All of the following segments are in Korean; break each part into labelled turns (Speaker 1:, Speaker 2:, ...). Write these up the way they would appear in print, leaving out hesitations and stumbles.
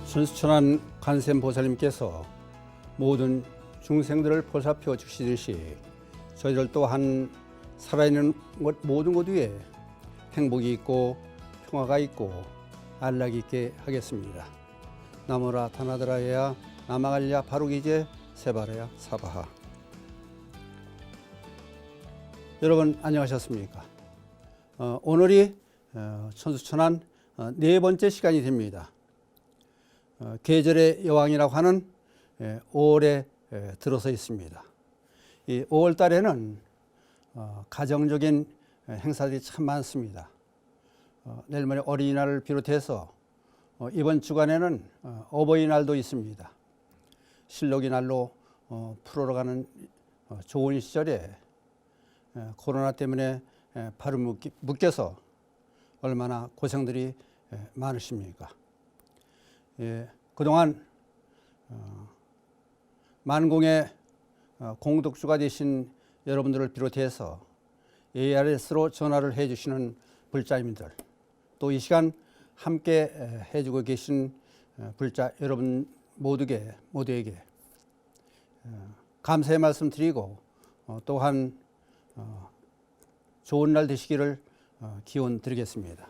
Speaker 1: 천수천안 관세음보살님께서 모든 중생들을 보살펴 주시듯이 저희들 또한 살아있는 모든 것 위에 행복이 있고 평화가 있고 안락이 있게 하겠습니다. 나무라 타나드라야 나마갈랴 바루기제 세바라야 사바하. 여러분 안녕하셨습니까? 오늘이 천수천안 네 번째 시간이 됩니다. 계절의 여왕이라고 하는 5월에 들어서 있습니다. 이 5월 달에는 가정적인 행사들이 참 많습니다. 내일 모레 어린이날을 비롯해서 이번 주간에는 어버이날도 있습니다. 실록이 날로 풀어가는 좋은 시절에 코로나 때문에 발을 묶여서 얼마나 고생들이 많으십니까? 그동안 만공의 공덕주가 되신 여러분들을 비롯해서 ARS로 전화를 해주시는 불자님들, 또 이 시간 함께 해주고 계신 불자 여러분 모두에게 감사의 말씀 드리고 또한 좋은 날 되시기를 기원 드리겠습니다.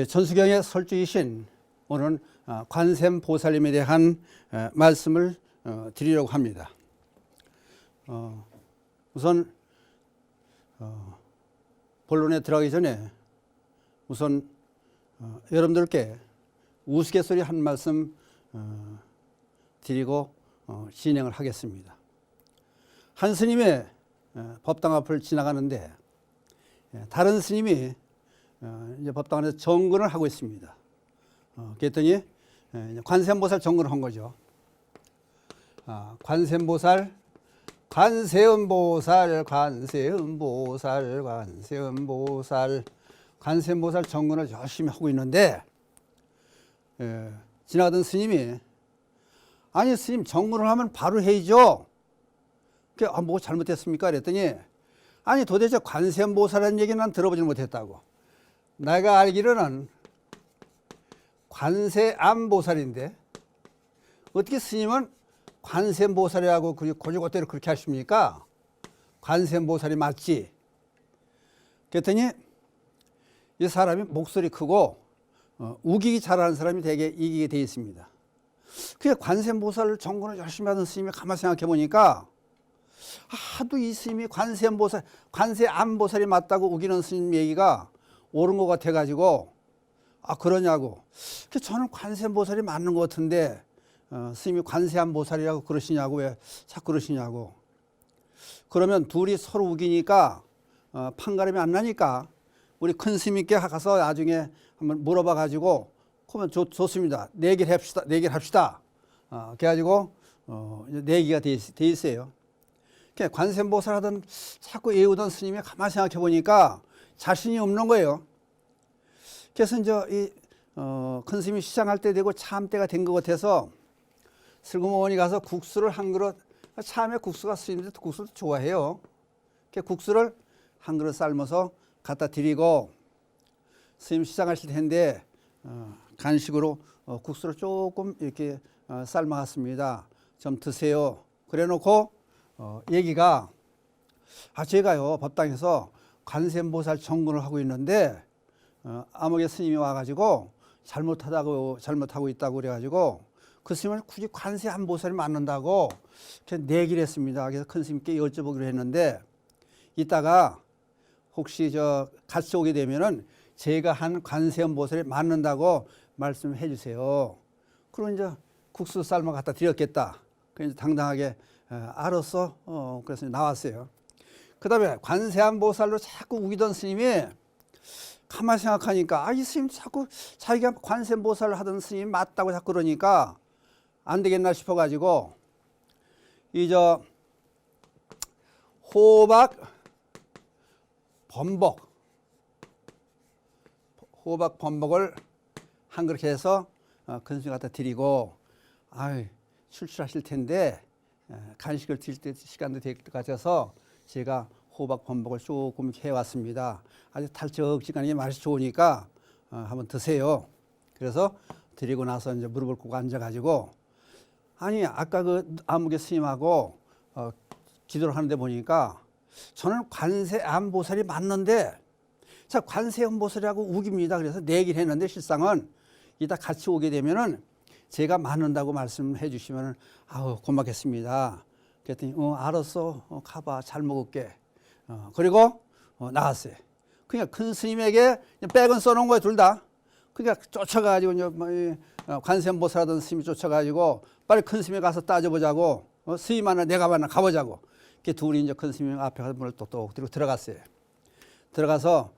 Speaker 1: 천수경의 설주이신 오늘은 관세음보살님에 대한 말씀을 드리려고 합니다. 우선 본론에 들어가기 전에 우선 여러분들께 우스갯소리 한 말씀 드리고 진행을 하겠습니다. 한 스님의 법당 앞을 지나가는데 다른 스님이 이제 법당 안에서 정근을 하고 있습니다. 그랬더니 관세음보살 정근을 한 거죠. 관세음보살 정근을 열심히 하고 있는데 지나가던 스님이 아니 스님 정근을 하면 바로 해야죠. 뭐 잘못했습니까? 그랬더니 아니 도대체 관세음보살이라는 얘기는 난 들어보지 못했다고. 내가 알기로는 관세암보살인데 어떻게 스님은 관세음보살이라고 고지고대로 그렇게 하십니까? 관세음보살이 맞지. 그랬더니 이 사람이 목소리 크고 우기기 잘하는 사람이 되게 이기게 돼 있습니다. 그게 관세음보살 정근을 열심히 하던 스님이 가만히 생각해 보니까 하도 이 스님이 관세암보살이 맞다고 우기는 스님 얘기가 옳은 것 같아 가지고 그러냐고. 저는 관세음보살이 맞는 것 같은데 스님이 관세암보살이라고 그러시냐고, 왜 자꾸 그러시냐고. 그러면 둘이 서로 우기니까 판가름이 안 나니까 우리 큰 스님께 가서 나중에 한번 물어봐 가지고 그러면 좋습니다. 내기를 합시다. 그래가지고 내기가 돼 있어요. 관세음보살 하던 자꾸 애우던 스님이 가만히 생각해 보니까 자신이 없는 거예요. 그래서 이제 큰 스님이 시장할 때 되고 참 때가 된 것 같아서 슬그머니 가서 국수를 한 그릇, 참에 국수가 스님들 국수를 좋아해요. 국수를 한 그릇 삶아서 갖다 드리고 스님 시장하실 텐데 간식으로 국수를 조금 이렇게 삶아갔습니다. 좀 드세요. 그래 놓고 얘기가 제가요 법당에서 관세음보살 정근을 하고 있는데 암흑의 스님이 와가지고 잘못하고 있다고 그래가지고 그 스님을 굳이 관세음보살이 맞는다고 내기를 했습니다. 그래서 큰 스님께 여쭤보기로 했는데 이따가 혹시 같이 오게 되면은 제가 한 관세음보살이 맞는다고 말씀해 주세요. 그럼 이제 국수 삶아 갖다 드렸겠다. 그래서 당당하게 알았어. 그래서 나왔어요. 그 다음에 관세음보살로 자꾸 우기던 스님이 가만히 생각하니까 이 스님 자꾸 자기가 관세음보살을 하던 스님이 맞다고 자꾸 그러니까 안 되겠나 싶어가지고 호박 범벅을 한 그릇 해서 큰 스님 갖다 드리고 출출하실 텐데 간식을 드릴 때 시간도 될 것 같아서 제가 호박 범벅을 조금 해왔습니다. 아주 달짝지근하게 맛이 좋으니까 한번 드세요. 그래서 드리고 나서 이제 무릎을 꿇고 앉아가지고, 아니 아까 그 아무개 스님하고 기도를 하는데 보니까 저는 관세음보살이 맞는데, 자 관세음보살이라고 우깁니다. 그래서 내기를 했는데 실상은 이따 같이 오게 되면은 제가 맞는다고 말씀해 주시면은 아우 고맙겠습니다. 그랬더니 알았어, 가봐, 잘 먹을게. 그리고 나왔어요. 그러니까 큰 스님에게 백은 써놓은 거예요, 둘 다. 그러니까 쫓아가지고 이제 관세음보살하던 스님이 쫓아가지고 빨리 큰 스님에 가서 따져보자고, 스님 하나 내가 하나 가보자고. 이렇게 둘이 이제 큰 스님 앞에 가서 문을 똑똑 들고 들어갔어요. 들어가서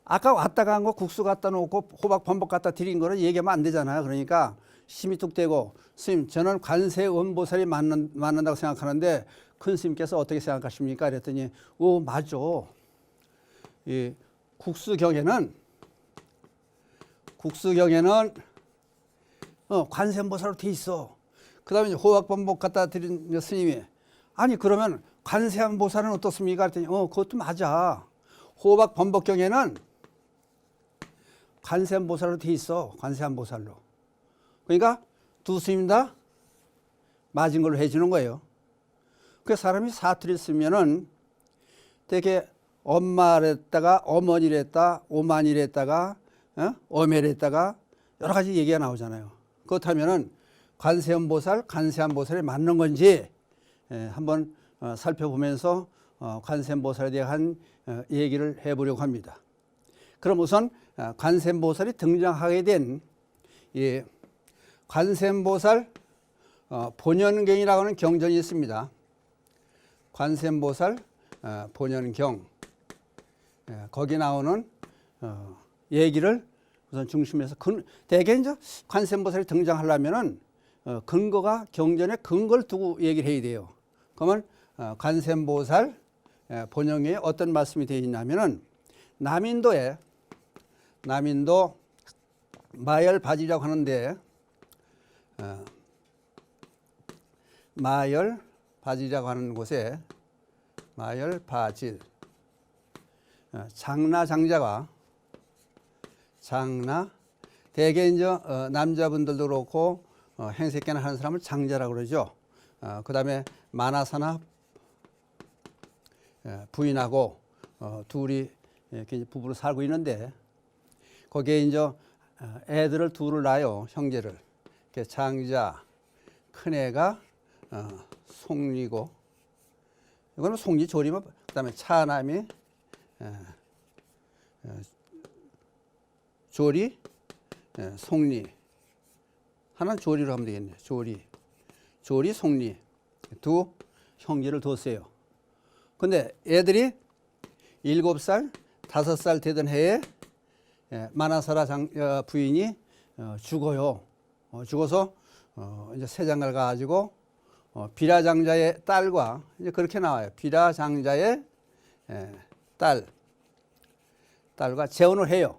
Speaker 1: 아까 왔다 간 거 국수 갖다 놓고 호박 범벅 갖다 드린 거는 얘기하면 안 되잖아요. 그러니까 심이 뚝 떼고, 스님 저는 관세음보살이 맞는다고 생각하는데 큰 스님께서 어떻게 생각하십니까? 그랬더니 맞아. 이 국수경에는 관세음보살로 돼 있어. 그 다음에 호박 범벅 갖다 드린 스님이 아니 그러면 관세음보살은 어떻습니까? 그랬더니 그것도 맞아. 호박 범벅경에는 관세음보살로 돼 있어. 관세음보살로. 그러니까 두 스님 다 맞은 걸로 해주는 거예요. 그 사람이 사투리 쓰면은 되게 엄마랬다가 어머니랬다, 오마니랬다가 어메랬다가 여러 가지 얘기가 나오잖아요. 그렇다면은 관세음보살이 맞는 건지 한번 살펴보면서 관세음보살에 대한 얘기를 해보려고 합니다. 그럼 우선 관세음보살이 등장하게 된 관세음보살 본연경이라고 하는 경전이 있습니다. 관세음보살 본연경, 거기 나오는 얘기를 우선 중심에서 대개 이제 관세음보살이 등장하려면은 근거가 경전에 근거를 두고 얘기를 해야 돼요. 그러면 관세음보살 본영에 어떤 말씀이 되어 있냐면은 남인도 마열바지라고 하는데, 마열바지라고 하는 곳에 마열바질 장나장자가 대개 이제 남자분들도 그렇고 행색계나 하는 사람을 장자라고 그러죠. 그 다음에 마나사나 부인하고 둘이 이렇게 부부로 살고 있는데, 거기에 이제 애들을 둘을 낳아요, 형제를. 장자, 큰애가 송리고, 이거는 송리 조리면, 그 다음에 차남이 조리, 송리. 하나는 조리로 하면 되겠네. 조리, 송리. 두 형제를 뒀어요. 근데 애들이 7살, 5살 되던 해에 마나사라 부인이 죽어요. 죽어서 이제 세장을 가지고 비라장자의 딸과 이제 그렇게 나와요. 비라장자의 딸과 재혼을 해요.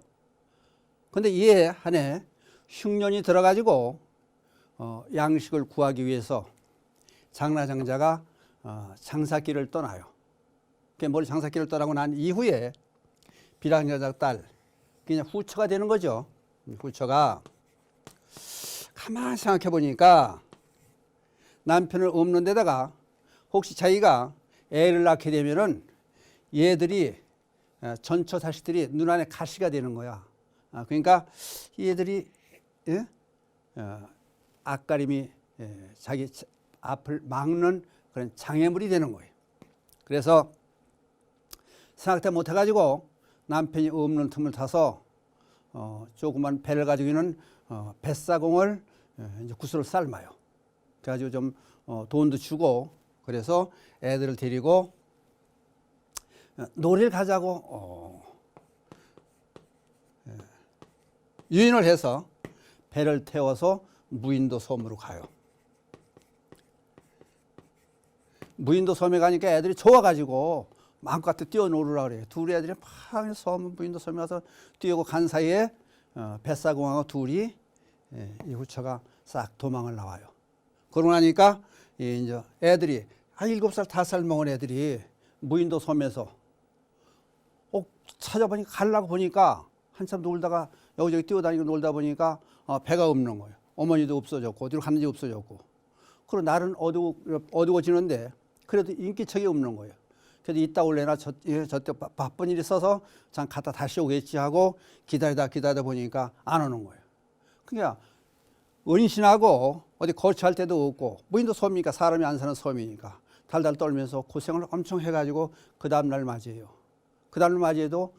Speaker 1: 근데 이에 한해 흉년이 들어가지고 양식을 구하기 위해서 장나장자가 장사길을 떠나요. 머리 장사길을 떠나고 난 이후에 비라장자 딸, 그냥 후처가 되는 거죠. 후처가 가만히 생각해 보니까 남편을 없는 데다가 혹시 자기가 애를 낳게 되면은 얘들이 전처 자식들이 눈안에 가시가 되는 거야. 그러니까 얘들이 앞가림이 자기 앞을 막는 그런 장애물이 되는 거예요. 그래서 생각도 못 해가지고 남편이 없는 틈을 타서 조그만 배를 가지고 있는 뱃사공을 이제 구슬을 삶아요. 그래가지고 좀 돈도 주고, 그래서 애들을 데리고 놀이를 가자고 유인을 해서 배를 태워서 무인도 섬으로 가요. 무인도 섬에 가니까 애들이 좋아가지고 마음껏 뛰어놀으려고 그래요. 둘이 애들이 막 무인도 섬에 가서 뛰고 간 사이에 뱃사공하고 둘이 이 후처가 싹 도망을 나와요. 그러고 나니까 이제 애들이 7살, 5살 먹은 애들이 무인도 섬에서 찾아보니까 가려고 보니까 한참 놀다가 여기저기 뛰어다니고 놀다 보니까 배가 없는 거예요. 어머니도 없어졌고 어디로 갔는지 없어졌고. 그리고 날은 어두워지는데 그래도 인기척이 없는 거예요. 그래도 이따 올래나 저때 바쁜 일이 있어서 참 갔다 다시 오겠지 하고 기다리다 보니까 안 오는 거예요. 그러니까 은신하고 어디 거처할 데도 없고 무인도 섬이니까 사람이 안 사는 섬이니까 달달 떨면서 고생을 엄청 해가지고 그 다음날 맞이해요. 그 다음날 맞이해도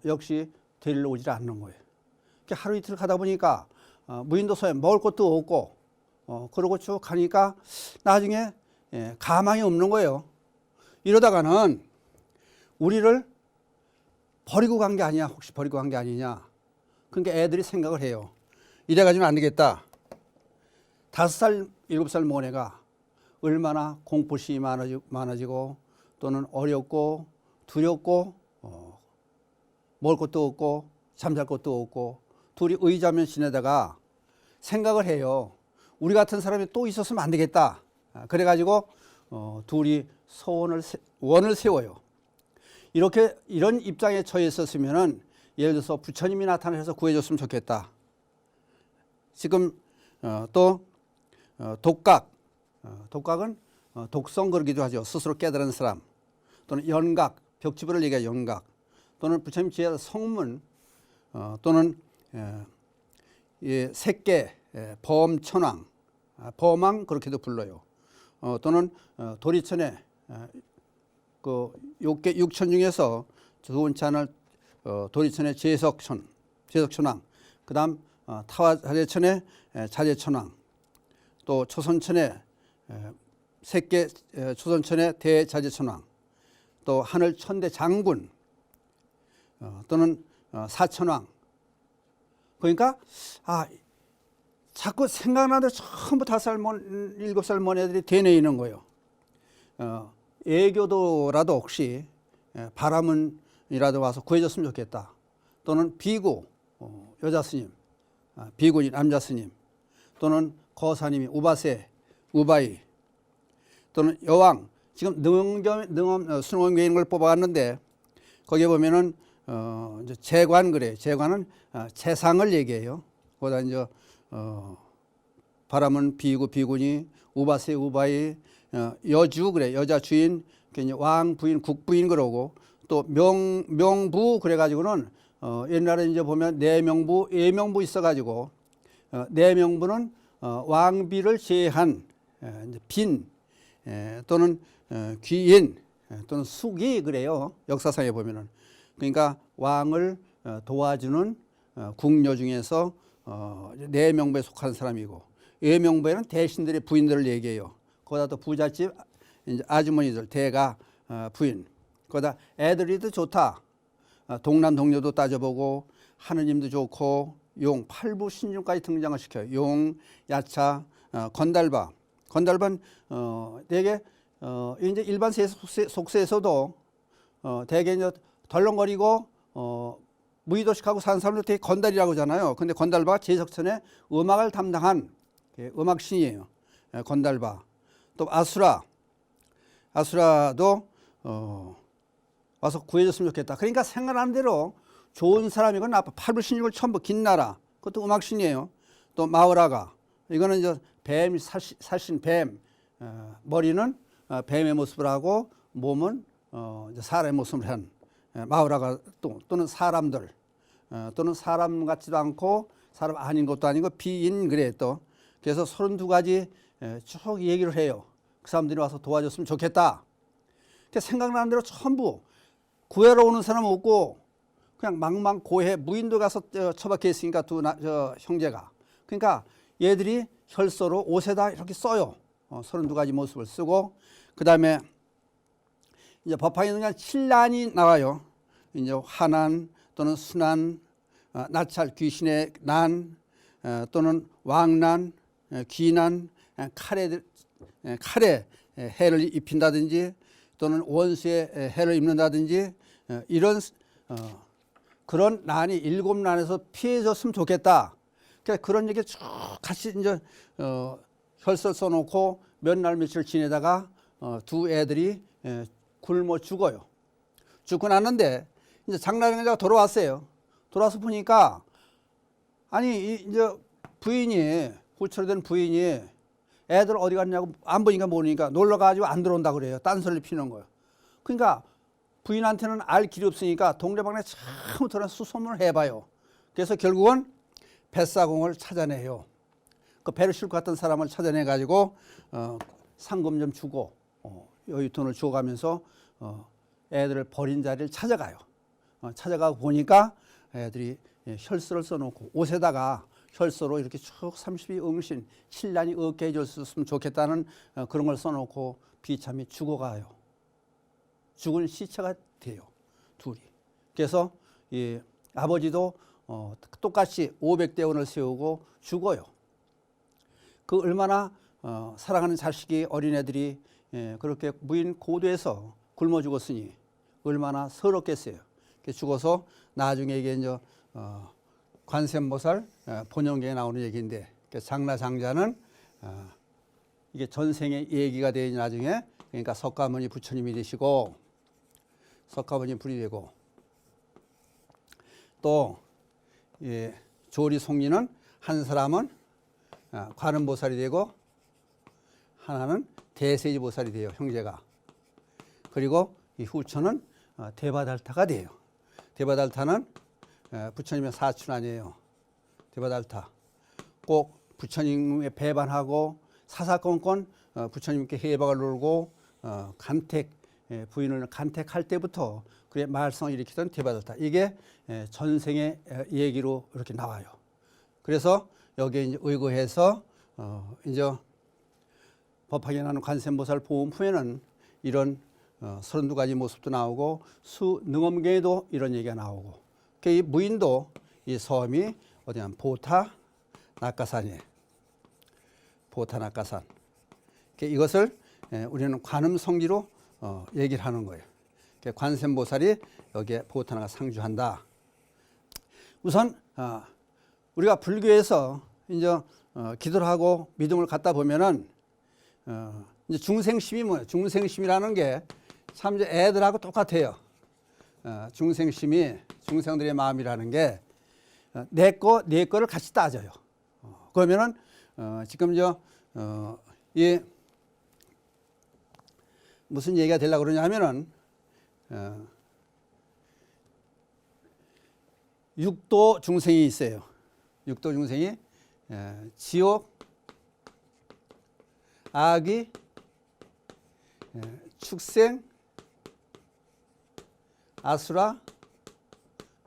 Speaker 1: 역시 데리러 오질 않는 거예요. 하루 이틀 가다 보니까 무인도 섬에 먹을 것도 없고 그러고 쭉 가니까 나중에 가망이 없는 거예요. 이러다가는 우리를 버리고 간 게 아니야. 혹시 버리고 간 게 아니냐. 그러니까 애들이 생각을 해요. 이래가지고는 안 되겠다. 5살, 7살 먹은 애가 얼마나 공포심이 많아지고 또는 어렵고 두렵고 먹을 것도 없고 잠잘 것도 없고 둘이 의자면 지내다가 생각을 해요. 우리 같은 사람이 또 있었으면 안 되겠다. 그래가지고 둘이 원을 세워요. 이런 입장에 처해 있었으면은 예를 들어서 부처님이 나타나서 구해줬으면 좋겠다. 지금 또 독각은 독성 그러기도 하죠. 스스로 깨달은 사람. 또는 연각, 벽지부를 얘기하죠. 연각. 또는 부처님 지혜 성문 또는 색계, 범천왕, 범왕 그렇게도 불러요. 또는 도리천에 그 육천 중에서 두 번째 하나 도리천의 제석천왕, 그다음 타화자재천의 자재천왕, 또 초선천의 색계 초선천의 대자재천왕, 또 하늘 천대 장군 또는 사천왕. 그러니까 자꾸 생각나는데 전부 5살 먼 7살 먼 애들이 되뇌이는 거예요. 애교도라도 혹시 바람은이라도 와서 구해줬으면 좋겠다. 또는 비구 여자 스님, 비구니 남자 스님, 또는 거사님이 우바세, 우바이, 또는 여왕. 지금 능엄 수능에 있는 걸 뽑아왔는데 거기에 보면은 이제 재관 그래요. 재관은 재상을 얘기해요. 거기다 이제 바람은 비구 비구니, 우바세 우바이, 여주 그래 여자 주인, 왕 부인 국부인 그러고 또 명부 그래가지고는 옛날에 이제 보면 내명부 예명부 있어가지고 내명부는 왕비를 제한 빈 또는 귀인 또는 숙이 그래요. 역사상에 보면은. 그러니까 왕을 도와주는 궁녀 중에서 내명부에 속한 사람이고, 예명부에는 대신들의 부인들을 얘기해요. 거기다 또 부잣집 이제 아주머니들 대가 부인. 거기다 애들이도 좋다. 동남 동료도 따져보고 하느님도 좋고 용 팔부 신중까지 등장을 시켜요. 용, 야차, 건달바. 건달바는 되게 이제 일반 속세에서도 되게 이제 덜렁거리고 무의도식하고 사는 사람들 되게 건달이라고 하잖아요. 근데 건달바가 제석천의 음악을 담당한 음악신이에요. 건달바. 또 아수라도 와서 구해줬으면 좋겠다. 그러니까 생각하는 대로 좋은 사람이건 나빠. 팔불신육을 전부 긴나라. 그것도 음악신이에요. 또 마우라가. 이거는 이제 뱀, 살신 뱀. 머리는 뱀의 모습을 하고 몸은 이제 사람의 모습을 한 마우라가 또는 사람들 또는 사람 같지도 않고 사람 아닌 것도 아니고 비인 그래 또. 그래서 32가지 쭉 얘기를 해요. 그 사람들이 와서 도와줬으면 좋겠다. 생각나는 대로 전부 구해러 오는 사람 없고 그냥 망망 고해 무인도 가서 처박혀 있으니까 형제가. 그러니까 얘들이 혈서로 옷에다 이렇게 써요. 32가지 모습을 쓰고 그 다음에 이제 법화에 있는 게 7난이 나와요. 이제 화난 또는 순난, 나찰 귀신의 난 또는 왕난, 귀난, 칼에 해를 입힌다든지 또는 원수의 해를 입는다든지 이런 그런 난이 7난에서 피해졌으면 좋겠다. 그러니까 그런 얘기 쭉 같이 이제 혈서 써놓고 몇 날 며칠 지내다가 두 애들이 굶어 죽어요. 죽고 났는데 이제 장날이가 돌아왔어요. 돌아서 보니까 아니 이제 부인이 후처로 된 부인이 애들 어디 갔냐고 안 보니까 모르니까 놀러 가지고 안 들어온다 그래요. 딴소리를 피는 거예요. 그러니까 부인한테는 알 길이 없으니까 동네방네 처음부터 수소문을 해봐요. 그래서 결국은 뱃사공을 찾아내요. 그 배를 싣고 갔던 사람을 찾아내 가지고 상금 좀 주고 여유 돈을 주어가면서 애들을 버린 자리를 찾아가요. 찾아가 보니까 애들이 혈서를 써놓고 옷에다가 혈서로 이렇게 쭉 30이 응신 신랑이 얻게 해줬으면 좋겠다는 그런 걸 써놓고 비참히 죽어가요. 죽은 시체가 돼요. 둘이. 그래서 이 아버지도 똑같이 500대원을 세우고 죽어요. 그 얼마나 사랑하는 자식이 어린애들이 그렇게 무인 고도에서 굶어 죽었으니 얼마나 서럽겠어요. 죽어서 나중에 이게 이제 관세음보살 본영경에 나오는 얘기인데 장라장자는 이게 전생의 얘기가 되니 나중에 그러니까 석가모니 부처님이 되시고 석가모니 불이 되고 또 조리 송리는 한 사람은 관음보살이 되고 하나는 대세지보살이 돼요. 형제가. 그리고 이 후처는 대바달타가 돼요. 대바달타는 부처님의 사촌 아니에요. 대바달타. 꼭 부처님에 배반하고 사사건건 부처님께 해박을 놀고 간택 부인을 간택할 때부터 그의 말썽을 일으키던 대바달타. 이게 전생의 얘기로 이렇게 나와요. 그래서 여기에 이제 의거해서 이제 법화에 나오는 관세음보살 보험 후에는 이런 32가지 모습도 나오고 수능엄경에도 이런 얘기가 나오고 이 무인도 이 섬이 어디냐면 보타 낙가산이에요. 보타 낙가산. 이것을 우리는 관음성지로 얘기를 하는 거예요. 관세음보살이 여기에 보타 낙가 상주한다. 우선 우리가 불교에서 이제 기도를 하고 믿음을 갖다 보면은 이제 중생심이 뭐예요? 중생심이라는 게 참 이제 애들하고 똑같아요. 중생심이 중생들의 마음이라는 게 내 거를 같이 따져요. 그러면은 지금 이 무슨 얘기가 되려고 그러냐면은 육도 중생이 있어요. 육도 중생이 지옥, 악귀, 축생, 아수라,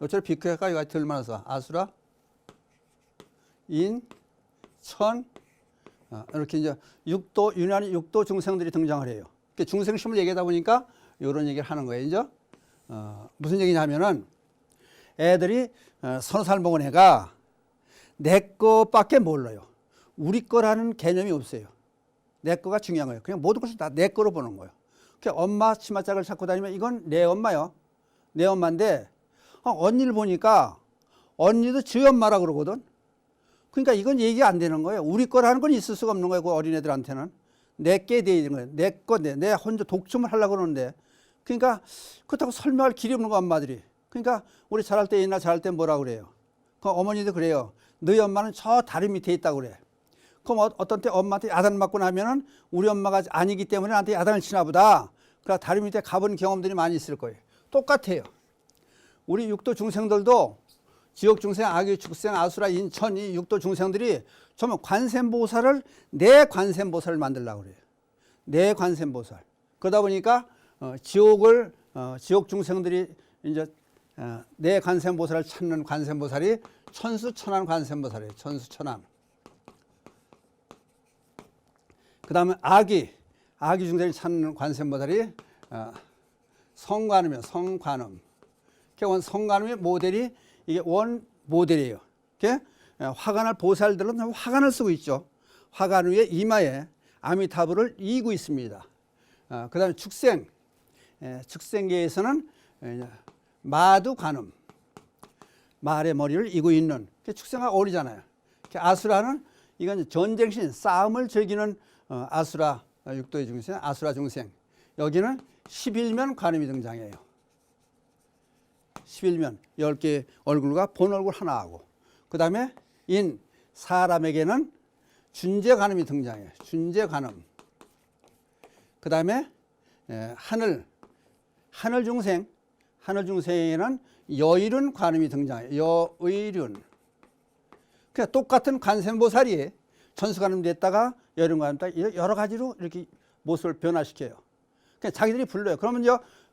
Speaker 1: 요처럼 비크해가 이거 들만 써. 아수라, 인, 천, 이렇게 이제 육도, 유난히 육도 중생들이 등장을 해요. 중생심을 얘기하다 보니까 이런 얘기를 하는 거예요. 이제 무슨 얘기냐면은 애들이 서너 살 먹은 애가 내 거밖에 몰라요. 우리 거라는 개념이 없어요. 내 거가 중요한 거예요. 그냥 모든 것을 다 내 거로 보는 거예요. 엄마 치마짝을 찾고 다니면 이건 내 엄마요. 내 엄마인데 언니를 보니까 언니도 지 엄마라 그러거든. 그러니까 이건 얘기 안 되는 거예요. 우리 거라는 건 있을 수가 없는 거예요. 그 어린애들한테는. 내게 돼 있는 거예요. 내 거, 내 혼자 독점을 하려고 그러는데. 그러니까 그렇다고 설명할 길이 없는 거 엄마들이. 그러니까 우리 자랄 때 옛날 자랄 때 뭐라 그래요. 그 어머니도 그래요. 너희 엄마는 저 다리 밑에 있다고 그래. 그럼 어떤 때 엄마한테 야단 맞고 나면은 우리 엄마가 아니기 때문에 나한테 야단을 치나 보다. 그러니까 다리 밑에 가본 경험들이 많이 있을 거예요. 똑같아요. 우리 육도 중생들도 지옥 중생, 악귀, 축생, 아수라, 인천 이 육도 중생들이 전부 관세음보살을 내 관세음보살을 만들려고 그래요. 내 관세음보살. 그러다 보니까 지옥 중생들이 이제 내 관세음보살을 찾는 관세음보살이 천수천안 관세음보살이에요. 천수천안. 그 다음에 악귀 중생을 찾는 관세음보살이 성관음이에요. 성관음. 성관음의 모델이 이게 원 모델이에요. 화관을 보살들은 화관을 쓰고 있죠. 화관 위에 이마에 아미타불을 이고 있습니다. 그 다음에 축생계에서는 마두관음, 말의 머리를 이고 있는 축생과 어울리잖아요. 아수라는 이건 전쟁신, 싸움을 즐기는 아수라, 육도의 중생, 아수라 중생. 여기는 11면 관음이 등장해요. 11면 10개의 얼굴과 본 얼굴 하나 하고, 그 다음에 인 사람에게는 준재관음이 등장해요. 준재관음. 그 다음에 하늘 중생에는 여의륜 관음이 등장해요. 여의륜. 그러니까 똑같은 관세음보살이 천수관음 됐다가 여의륜 관음 됐다가 여러 가지로 이렇게 모습을 변화시켜요. 그러니까 자기들이 불러요. 그러면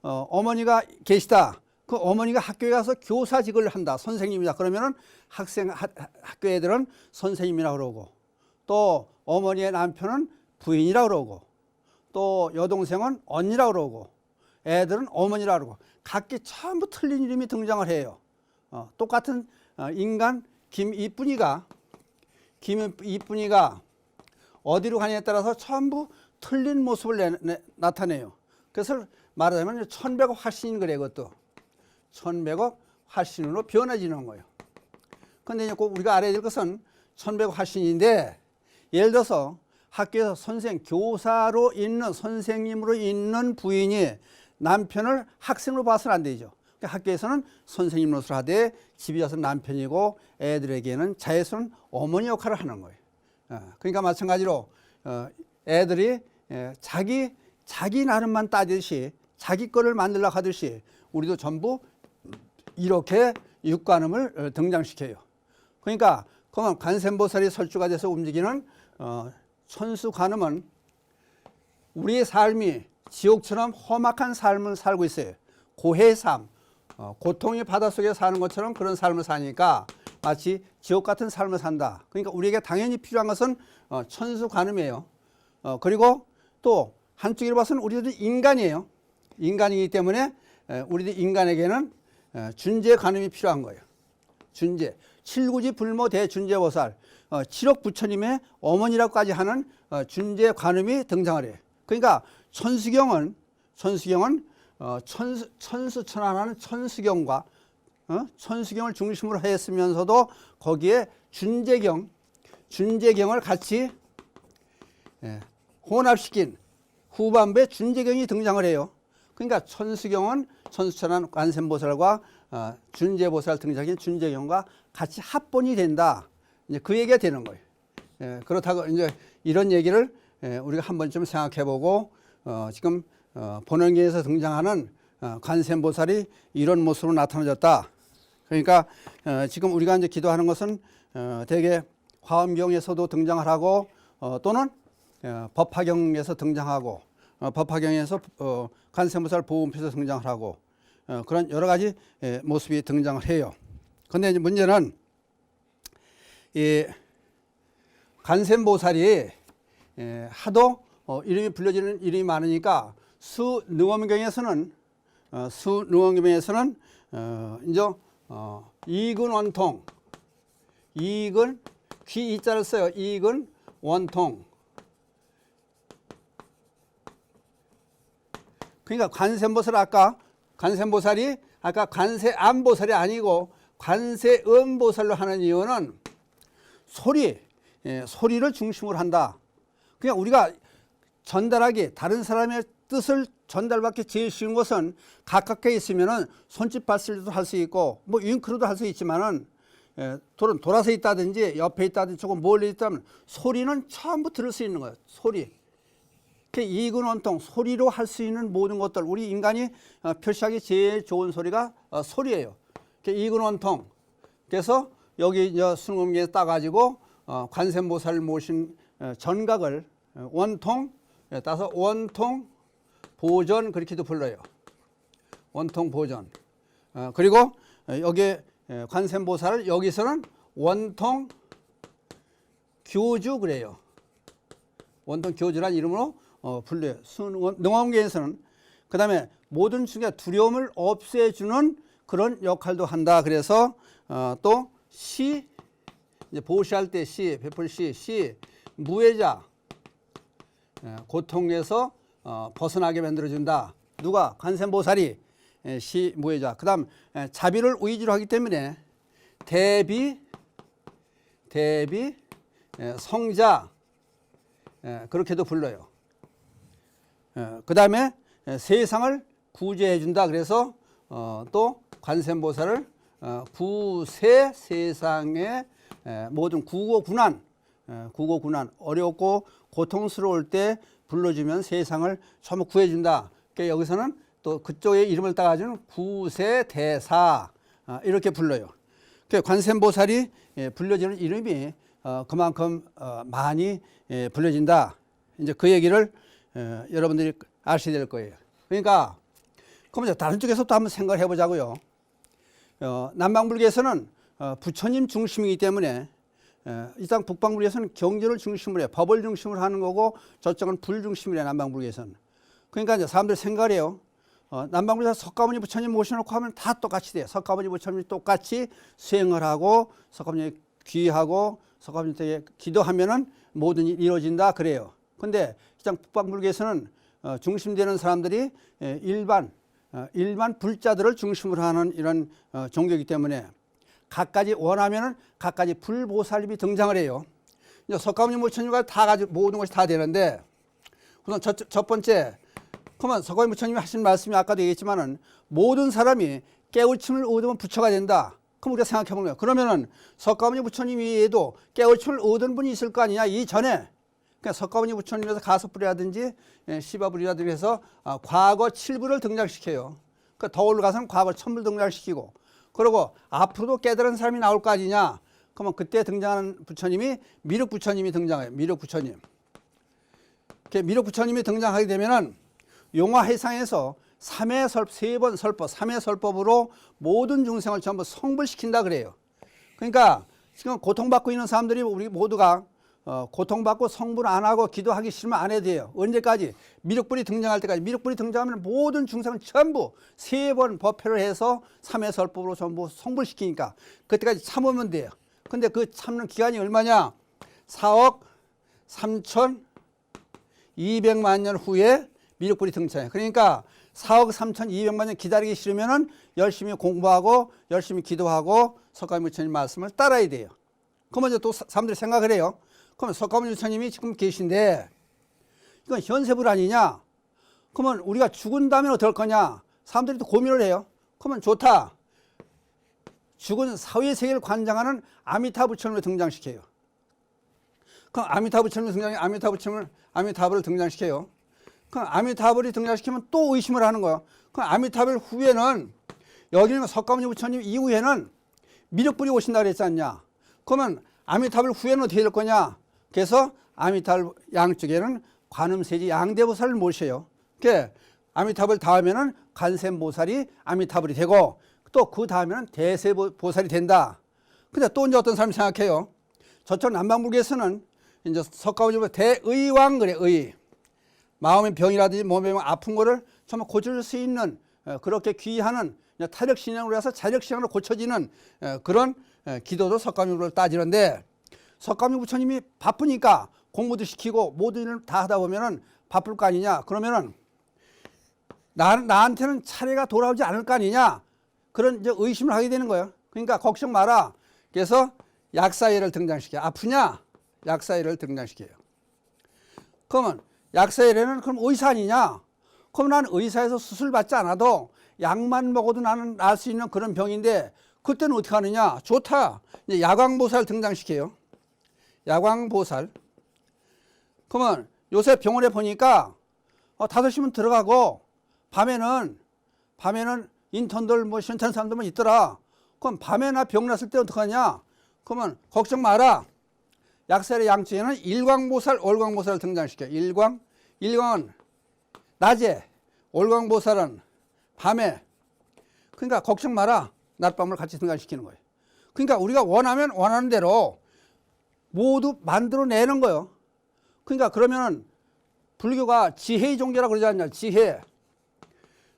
Speaker 1: 어머니가 계시다. 그 어머니가 학교에 가서 교사직을 한다. 선생님이다. 그러면은 학교 애들은 선생님이라 그러고, 또 어머니의 남편은 부인이라 그러고, 또 여동생은 언니라 그러고, 애들은 어머니라 그러고, 각기 전부 틀린 이름이 등장을 해요. 똑같은 인간 김이쁜이가 어디로 가냐에 따라서 전부 틀린 모습을 나타내요. 그래서 말하자면 천백억 화신인 거래요. 그것도 천백억 화신으로 변해지는 거예요. 그런데 꼭 우리가 알아야 될 것은 천백억 화신인데, 예를 들어서 학교에서 교사로 있는 선생님으로 있는 부인이 남편을 학생으로 봐서는 안 되죠. 그러니까 학교에서는 선생님 노릇을 하되 집에 와서 남편이고, 애들에게는 자연스러운 어머니 역할을 하는 거예요. 그러니까 마찬가지로 애들이 자기 나름만 따지듯이, 자기 거를 만들려고 하듯이 우리도 전부 이렇게 육관음을 등장시켜요. 그러니까 그러면 관세음보살이 설주가 돼서 움직이는 천수관음은 우리의 삶이 지옥처럼 험악한 삶을 살고 있어요. 고해의 삶, 고통의 바닷속에 사는 것처럼 그런 삶을 사니까 마치 지옥 같은 삶을 산다. 그러니까 우리에게 당연히 필요한 것은 천수관음이에요. 그리고 또 한쪽으로 봐서는 우리도 인간이에요. 인간이기 때문에 우리들 인간에게는 준재관음이 필요한 거예요. 준재, 칠구지 불모 대준재보살, 칠옥 부처님의 어머니라고까지 하는 준재관음이 등장을 해요. 그러니까 천수경은 천수천안하는 천수경과 천수경을 중심으로 했으면서도 거기에 준재경을 같이 혼합시킨 후반부에 준재경이 등장을 해요. 그러니까 천수경은 천수천안 관세음보살과 준재보살 등장인 준재경과 같이 합본이 된다. 이제 그 얘기가 되는 거예요. 그렇다고 이제 이런 얘기를 우리가 한 번쯤 생각해보고 지금 본원경에서 등장하는 관세음보살이 이런 모습으로 나타나졌다. 그러니까 지금 우리가 이제 기도하는 것은 대개 화엄경에서도 등장을 하고, 또는 법화경에서 등장하고, 법화경에서 관세음보살 보음표에서 등장을 하고, 그런 여러 가지 모습이 등장을 해요. 그런데 이제 문제는 이 관세음보살이 하도 이름이 불려지는 이름이 많으니까 수능엄경에서는 이제 이근 원통, 이근 귀 이자를 써요. 이근 원통. 그러니까 관세음보살이 아까 관세암보살이 아니고 관세음보살로 하는 이유는 소리를 중심으로 한다. 그냥 우리가 전달하기, 다른 사람의 뜻을 전달받기 제일 쉬운 것은 가깝게 있으면은 손짓 발질도 할 수 있고, 뭐 윙크로도 할 수 있지만은 돌아서 있다든지 옆에 있다든지 조금 멀리 있다면 소리는 전부 들을 수 있는 거예요. 소리. 이근원통, 소리로 할 수 있는 모든 것들, 우리 인간이 표시하기 제일 좋은 소리가 소리예요. 이근원통. 그래서 여기 수능엄경에 따가지고 관세음보살을 모신 전각을 원통, 따서 원통 보전 그렇게도 불러요. 원통 보전. 그리고 여기 관세음보살을 여기서는 원통 교주 그래요. 원통 교주라는 이름으로 불려요. 능엄경에서는. 그 다음에 모든 중에 두려움을 없애주는 그런 역할도 한다. 그래서 또 시, 이제 보시할 때 시, 베풀 시, 무해자, 고통에서 벗어나게 만들어준다. 누가? 관세음보살이 시, 무해자. 그 다음 자비를 위주로 하기 때문에 대비, 성자, 그렇게도 불러요. 그 다음에 세상을 구제해 준다. 그래서 또 관세음보살을 구세 세상의 모든 구고군안 어렵고 고통스러울 때 불러주면 세상을 전부 구해준다. 그러니까 여기서는 또 그쪽의 이름을 따가지고 구세대사 이렇게 불러요. 그러니까 관세음보살이 불려지는 이름이 그만큼 많이 불려진다. 이제 그 얘기를 여러분들이 아셔야 될 거예요. 그러니까 그럼 이제 다른 쪽에서 또 한번 생각을 해보자고요. 남방불교에서는 부처님 중심이기 때문에 이상 북방불교에서는 경전을 중심으로 해, 법을 중심으로 하는 거고 저쪽은 불 중심으로 해, 남방불교에서는. 그러니까 이제 사람들이 생각을 해요. 남방불교에서 석가모니 부처님 모셔놓고 하면 다 똑같이 돼요. 석가모니 부처님이 똑같이 수행을 하고 석가모니 귀하고 석가모니한테 기도하면은 모든 일이 이루어진다 그래요. 근데 시장 북방불교에서는 중심되는 사람들이 일반 불자들을 중심으로 하는 이런 종교이기 때문에 각가지 원하면은 각가지 불보살님이 등장을 해요. 이제 석가모니 부처님과 다 가지고 모든 것이 다 되는데 우선 첫 번째, 그러면 석가모니 부처님이 하신 말씀이 아까도 얘기했지만은 모든 사람이 깨우침을 얻으면 부처가 된다. 그럼 우리가 생각해 보는 거예요. 그러면은 석가모니 부처님 외에도 깨우침을 얻은 분이 있을 거 아니냐 이전에. 그러니까 석가모니 부처님에서 가섭불이라든지 시바불이라든지 해서 과거 7부를 등장시켜요. 그러니까 더 올라가서는 과거 1000부를 등장시키고, 그리고 앞으로도 깨달은 사람이 나올 거 아니냐. 그러면 그때 등장하는 부처님이 미륵 부처님이 등장해요. 미륵 부처님. 미륵 부처님이 등장하게 되면은 용화해상에서 3번 설법, 3회 설법으로 모든 중생을 전부 성불시킨다 그래요. 그러니까 지금 고통받고 있는 사람들이 우리 모두가 고통받고 성불 안 하고 기도하기 싫으면 안 해도 돼요. 언제까지? 미륵불이 등장할 때까지. 미륵불이 등장하면 모든 중생을 전부 3번 법회를 해서 3회 설법으로 전부 성불시키니까 그때까지 참으면 돼요. 근데 그 참는 기간이 얼마냐? 4억 3,200만 년 후에 미륵불이 등장해요. 그러니까 4억 3,200만 년 기다리기 싫으면은 열심히 공부하고 열심히 기도하고 석가모니 부처님 말씀을 따라야 돼요. 그러면 이제 또 사람들이 생각을 해요. 그러면 석가모니 부처님이 지금 계신데 이건 현세불 아니냐? 그러면 우리가 죽은 다음에 어떨 거냐? 사람들이 또 고민을 해요. 그러면 좋다. 죽은 사후의 세계를 관장하는 아미타 부처님을 등장시켜요. 그럼 아미타 부처님을 등장해 아미타불을 등장시켜요. 그럼 아미타불이 등장시키면 또 의심을 하는 거예요. 그럼 아미타불 후에는 여기는 석가모니 부처님 이후에는 미륵불이 오신다 그랬지 않냐? 그러면 아미타불 후에는 어떻게 될 거냐? 그래서 아미타불 양쪽에는 관음세지 양대보살을 모셔요. 그 아미타불 다음에는 관세음보살이 아미타불이 되고 또 그 다음에는 대세보살이 된다. 근데 또 이제 어떤 사람이 생각해요. 저쪽 남방불교에서는 이제 석가모니 대의왕 그래, 의. 마음의 병이라든지 몸의 병 아픈 거를 정말 고칠 수 있는 그렇게 귀하는 타력신앙으로 해서 자력신앙으로 고쳐지는 그런 기도도 석가모니를 따지는데 석가모니 부처님이 바쁘니까 공부도 시키고 모든 일을 다 하다 보면은 바쁠 거 아니냐. 그러면은 나한테는 차례가 돌아오지 않을 거 아니냐. 그런 이제 의심을 하게 되는 거예요. 그러니까 걱정 마라. 그래서 약사회를 등장시켜요. 아프냐? 약사회를 등장시켜요. 그러면 약사회는 그럼 의사 아니냐? 그럼 난 의사에서 수술 받지 않아도 약만 먹어도 나는 날 수 있는 그런 병인데 그때는 어떻게 하느냐? 좋다. 이제 야광보살 등장시켜요. 야광보살. 그러면 요새 병원에 보니까 5시면 들어가고 밤에는 인턴들 뭐 시원찮은 사람들만 있더라. 그럼 밤에나 병 났을 때 어떡하냐? 그러면 걱정 마라. 약사의 양쪽에는 일광보살, 올광보살을 등장시켜요. 일광은 낮에, 올광보살은 밤에. 그러니까 걱정 마라. 낮밤을 같이 등장시키는 거예요. 그러니까 우리가 원하면 원하는 대로 모두 만들어내는 거예요. 그러니까 그러면은 불교가 지혜의 종교라고 그러지 않냐? 지혜.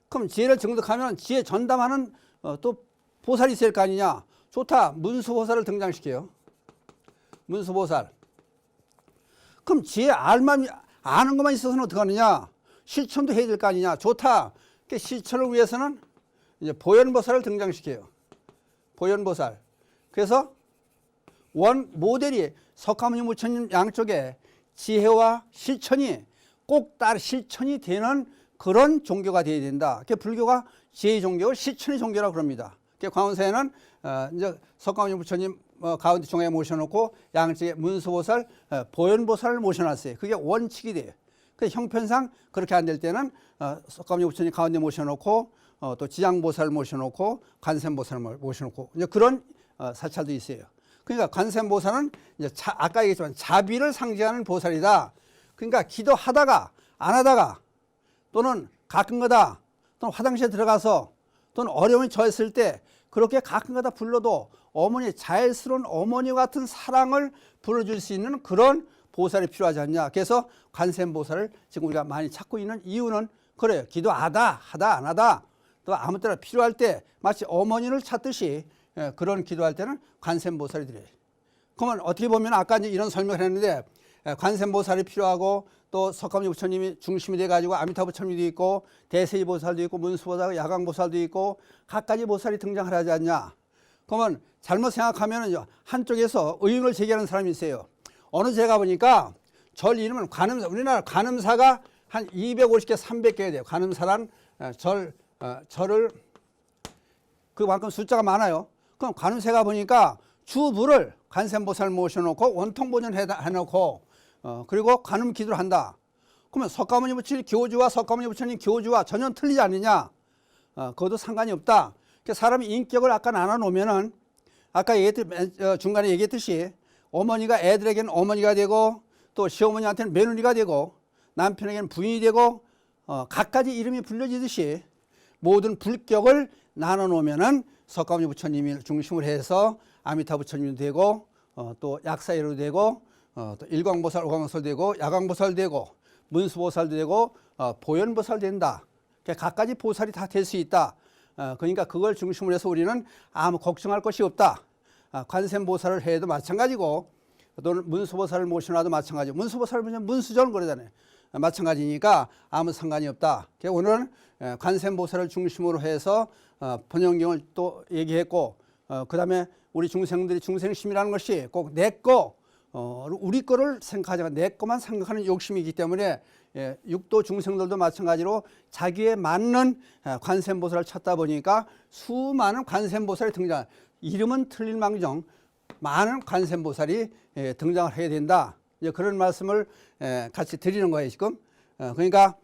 Speaker 1: 그럼 지혜를 정득하면 지혜 전담하는 또 보살이 있을 거 아니냐? 좋다. 문수보살을 등장시켜요. 문수보살. 그럼 지혜 아는 것만 있어서는 어떻게 하느냐? 실천도 해야 될 거 아니냐? 좋다. 그 실천을 위해서는 이제 보현보살을 등장시켜요. 보현보살. 그래서 모델이 석가모니 부처님 양쪽에 지혜와 실천이 꼭 실천이 되는 그런 종교가 되어야 된다. 불교가 제2종교, 실천의 종교라고 그럽니다. 광운사에는 이제 석가모니 부처님 가운데 중앙에 모셔놓고 양쪽에 문수보살, 보현보살을 모셔놨어요. 그게 원칙이 돼요. 그 형편상 그렇게 안 될 때는 석가모니 부처님 가운데 모셔놓고 또 지장보살을 모셔놓고 관세음보살을 모셔놓고 이제 그런 사찰도 있어요. 그러니까 관세음보살은 이제 아까 얘기했지만 자비를 상징하는 보살이다. 그러니까 기도하다가 안 하다가 또는 가끔가다 또는 화장실에 들어가서 또는 어려움이 처했을 때 그렇게 가끔가다 불러도 어머니, 자애스러운 어머니 같은 사랑을 불러줄 수 있는 그런 보살이 필요하지 않냐. 그래서 관세음보살을 지금 우리가 많이 찾고 있는 이유는 그래요. 기도하다 하다 안 하다 또 아무 때나 필요할 때 마치 어머니를 찾듯이 그런 기도할 때는 관세음보살이 드려요. 그러면 어떻게 보면 아까 이제 이런 설명을 했는데 관세음보살이 필요하고 또 석가모니 부처님이 중심이 돼가지고 아미타 부처님도 있고 대세히보살도 있고 문수보살, 야광보살도 있고 갖가지 보살이 등장을 하지 않냐. 그러면 잘못 생각하면 한쪽에서 의문을 제기하는 사람이 있어요. 어느 제가 보니까 절 이름은 우리나라 관음사가 한 250개, 300개가 돼요. 관음사란 절을 그만큼 숫자가 많아요. 그럼 관음사가 보니까 주부를 관세음보살 모셔놓고 원통보전 해놓고 그리고 관음 기도를 한다. 그러면 석가모니 부처님 교주와 석가모니 부처님 교주와 전혀 틀리지 않느냐? 그것도 상관이 없다. 사람이 인격을 아까 나눠놓으면은 아까 중간에 얘기했듯이 어머니가 애들에게는 어머니가 되고 또 시어머니한테는 며느리가 되고 남편에게는 부인이 되고 각가지 이름이 불려지듯이 모든 불격을 나눠놓으면은 석가모니 부처님을 중심으로 해서 아미타 부처님도 되고 또 약사예로 되고 또 일광보살, 오광보살 되고 야광보살 되고 문수보살도 되고 보현보살 된다. 각가지 보살이 다 될 수 있다. 그러니까 그걸 중심으로 해서 우리는 아무 걱정할 것이 없다. 관세음보살을 해도 마찬가지고 또는 문수보살을 모셔놔도 마찬가지고 문수보살을 보면 문수전 그러잖아요. 마찬가지니까 아무 상관이 없다. 오늘은 관세음보살을 중심으로 해서 번영경을 또 얘기했고 그 다음에 우리 중생들이 중생심이라는 것이 꼭 내 거 우리 거를 생각하지 않고 내 것만 생각하는 욕심이기 때문에 육도 중생들도 마찬가지로 자기에 맞는 관세음보살을 찾다 보니까 수많은 관세음보살이 등장. 이름은 틀릴망정 많은 관세음보살이 등장을 해야 된다. 이제 그런 말씀을 같이 드리는 거예요 지금. 그러니까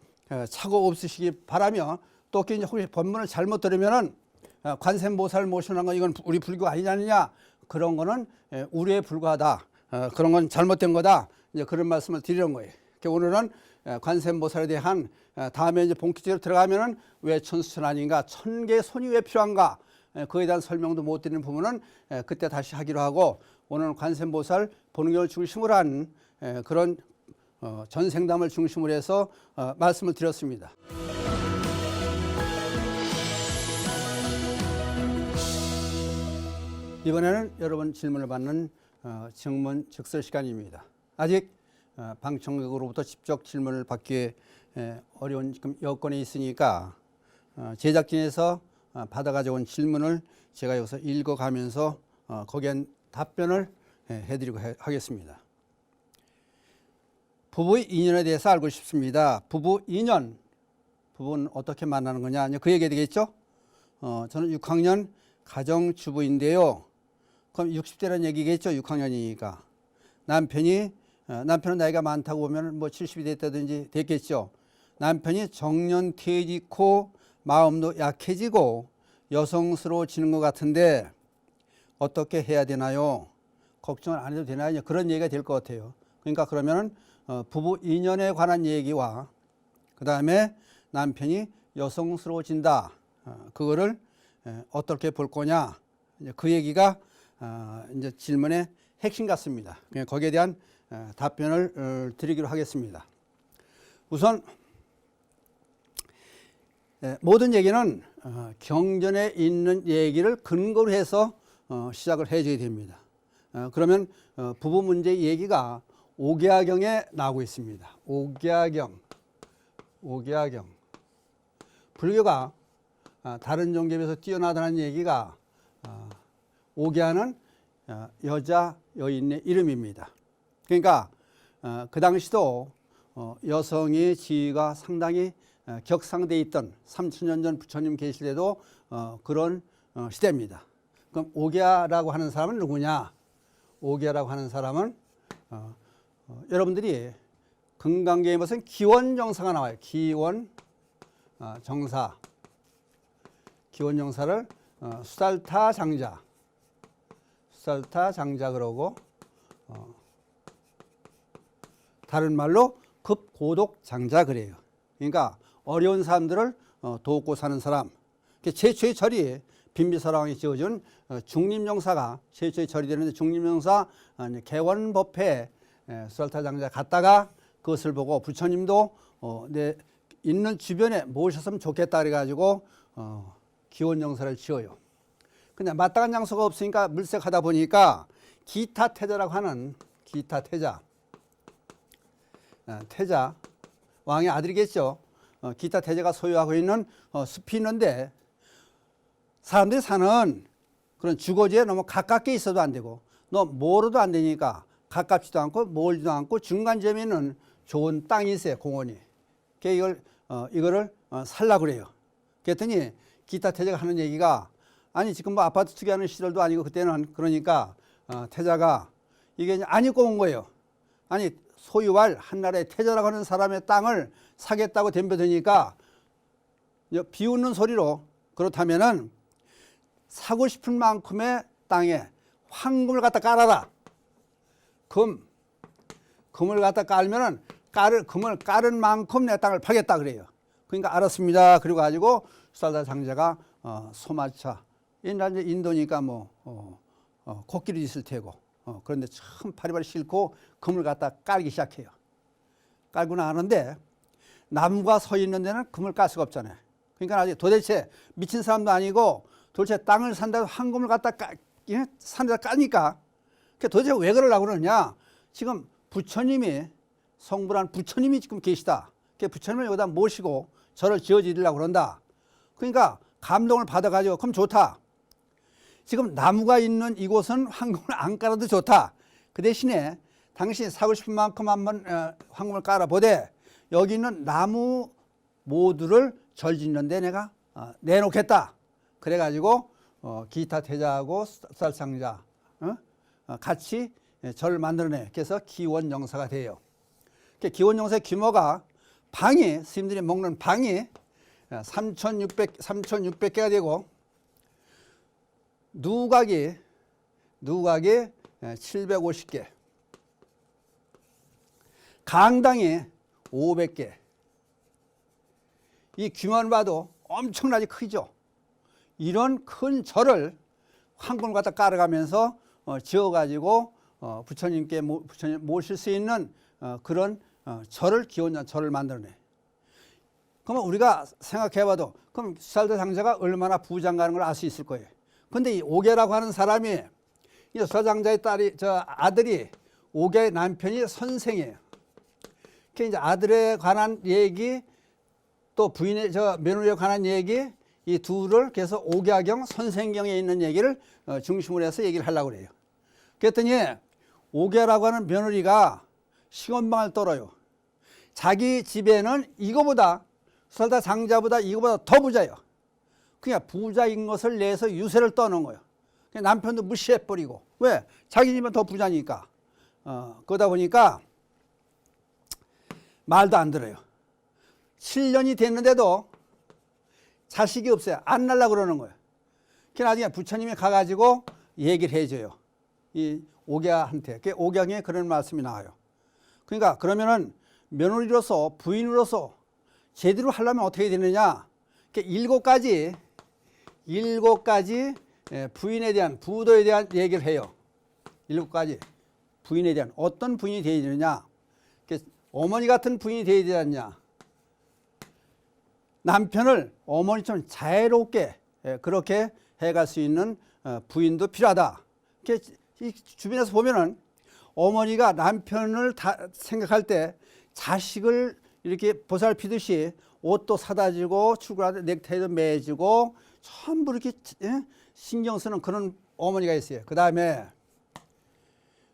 Speaker 1: 착오 없으시기 바라며 또 이제 혹시 본문을 잘못 들으면은 관세음보살을 모셔놓은 건 이건 우리 불교 아니냐느냐 그런 거는 우려에 불과하다. 그런 건 잘못된 거다. 이제 그런 말씀을 드리는 거예요. 오늘은 관세음보살에 대한 다음에 이제 본격적으로 들어가면은 왜 천수천안인가, 천개의 손이 왜 필요한가, 그에 대한 설명도 못 드리는 부분은 그때 다시 하기로 하고 오늘은 관세음보살 본경을 중심으로 한 그런 전생담을 중심으로 해서 말씀을 드렸습니다. 이번에는 여러분 질문을 받는 증문 즉설 시간입니다. 아직 방청객으로부터 직접 질문을 받기 어려운 지금 여건이 있으니까 제작진에서 받아가지고 온 질문을 제가 여기서 읽어가면서 거기엔 답변을 해드리고 하겠습니다. 부부 인연에 대해서 알고 싶습니다. 부부 인연, 부부는 어떻게 만나는 거냐? 그 얘기 되겠죠? 저는 6학년 가정주부인데요. 그럼 60대라는 얘기겠죠? 6학년이니까. 남편은 나이가 많다고 보면 뭐 70이 됐다든지 됐겠죠. 남편이 정년퇴직후 마음도 약해지고 여성스러워지는 것 같은데 어떻게 해야 되나요? 걱정을 안 해도 되나요? 그런 얘기가 될 것 같아요. 그러니까 그러면은 부부 인연에 관한 얘기와 그 다음에 남편이 여성스러워진다. 그거를 어떻게 볼 거냐? 그 얘기가 이제 질문의 핵심 같습니다. 거기에 대한 답변을 드리기로 하겠습니다. 우선 모든 얘기는 경전에 있는 얘기를 근거로 해서 시작을 해줘야 됩니다. 그러면 부부 문제 얘기가 옥야경에 나오고 있습니다. 옥야경. 불교가 다른 종교에 비해서 뛰어나다는 얘기가 옥야는 여자 여인의 이름입니다. 그러니까 그 당시도 여성의 지위가 상당히 격상돼 있던 3000년 전 부처님 계실 때도 그런 시대입니다. 그럼 오계라고 하는 사람은 누구냐? 오계라고 하는 사람은 여러분들이 금강경에 무슨 기원정사가 나와요. 기원정사. 기원정사를 수달타 장자 그러고 다른 말로 급고독장자 그래요. 그러니까 어려운 사람들을 돕고 사는 사람. 최초의 절이 빈비사랑이 지어준 중림정사가 최초의 절이 되는데 중림정사 개원법회 수달타장자 갔다가 그것을 보고 부처님도 내 있는 주변에 모셨으면 좋겠다 그래가지고 기원정사를 지어요. 근데 마땅한 장소가 없으니까 물색하다 보니까 기타태자라고 하는 기타태자 태자 왕의 아들이겠죠. 기타태자가 소유하고 있는 숲이 있는데 사람들이 사는 그런 주거지에 너무 가깝게 있어도 안 되고 너 멀어도 안 되니까 가깝지도 않고 멀지도 않고 중간점에 있는 좋은 땅이 있어요. 공원이. 이거를 살라고 그래요. 그랬더니 기타태자가 하는 얘기가 아니 지금 뭐 아파트 투기하는 시절도 아니고 그때는 그러니까 태자가 이게 안 입고 온 거예요. 아니 소유할 한나라의 태자라고 하는 사람의 땅을 사겠다고 덤벼드니까 비웃는 소리로 그렇다면은 사고 싶은 만큼의 땅에 황금을 갖다 깔아라. 금을 갖다 깔면은 금을 깔은 만큼 내 땅을 파겠다 그래요. 그러니까 알았습니다. 그리고 가지고 수달타 장자가 소마차 옛날 인도니까 코끼리 있을 테고 그런데 참 파리파리 싣고 금을 갖다 깔기 시작해요. 깔고 나가는데 나무가 서 있는 데는 금을 깔 수가 없잖아요. 그러니까 아직 도대체 미친 사람도 아니고 도대체 땅을 산다고 황금을 갖다 산데다 까니까 도대체 왜 그러려고 그러냐. 지금 부처님이 성불한 부처님이 지금 계시다. 부처님을 여기다 모시고 절을 지어드리려고 그런다. 그러니까 감동을 받아가지고 그럼 좋다. 지금 나무가 있는 이곳은 황금을 안 깔아도 좋다. 그 대신에 당신이 사고 싶은 만큼 한번 황금을 깔아보되 여기 있는 나무 모두를 절 짓는데 내가 내놓겠다. 그래가지고 기타태자하고 수달장자 같이 절을 만들어내. 그래서 기원정사가 돼요. 기원정사의 규모가 방이 스님들이 먹는 방이 3,600개가 되고 누각이 750개, 강당이 500개. 이 규모만 봐도 엄청나게 크죠. 이런 큰 절을 황금을 갖다 깔아가면서 지어가지고 부처님 모실 수 있는 그런 절을 만들어내. 그러면 우리가 생각해봐도 그럼 수달타 장자가 얼마나 부장가는 걸 알 수 있을 거예요. 근데 이 오계라고 하는 사람이 이 수달타 장자의 아들이 오계의 남편이 선생이에요. 그 이제 아들에 관한 얘기 또 부인의 며느리에 관한 얘기 이 둘을 그래서 오계경 선생경에 있는 얘기를 중심으로 해서 얘기를 하려고 그래요. 그랬더니 오계라고 하는 며느리가 시건방을 떨어요. 자기 집에는 이거보다 수달타 장자보다 이거보다 더 부자예요. 그냥 부자인 것을 내서 유세를 떠는 거예요. 남편도 무시해버리고. 왜? 자기 집은 더 부자니까. 그러다 보니까 말도 안 들어요. 7년이 됐는데도 자식이 없어요. 안 날라고 그러는 거예요. 그래서 나중에 부처님이 가가지고 얘기를 해줘요. 이 오계한테. 오경에 그런 말씀이 나와요. 그러니까 그러면은 며느리로서 부인으로서 제대로 하려면 어떻게 되느냐. 7가지 부인에 대한 부도에 대한 얘기를 해요. 7가지 부인에 대한 어떤 부인이 되어야 되느냐. 어머니 같은 부인이 되어야 되지 않냐. 남편을 어머니처럼 자애롭게 그렇게 해갈 수 있는 부인도 필요하다. 주변에서 보면은 어머니가 남편을 생각할 때 자식을 이렇게 보살피듯이 옷도 사다 주고 출근할 때 넥타이도 매주고 전부 이렇게 신경 쓰는 그런 어머니가 있어요. 그 다음에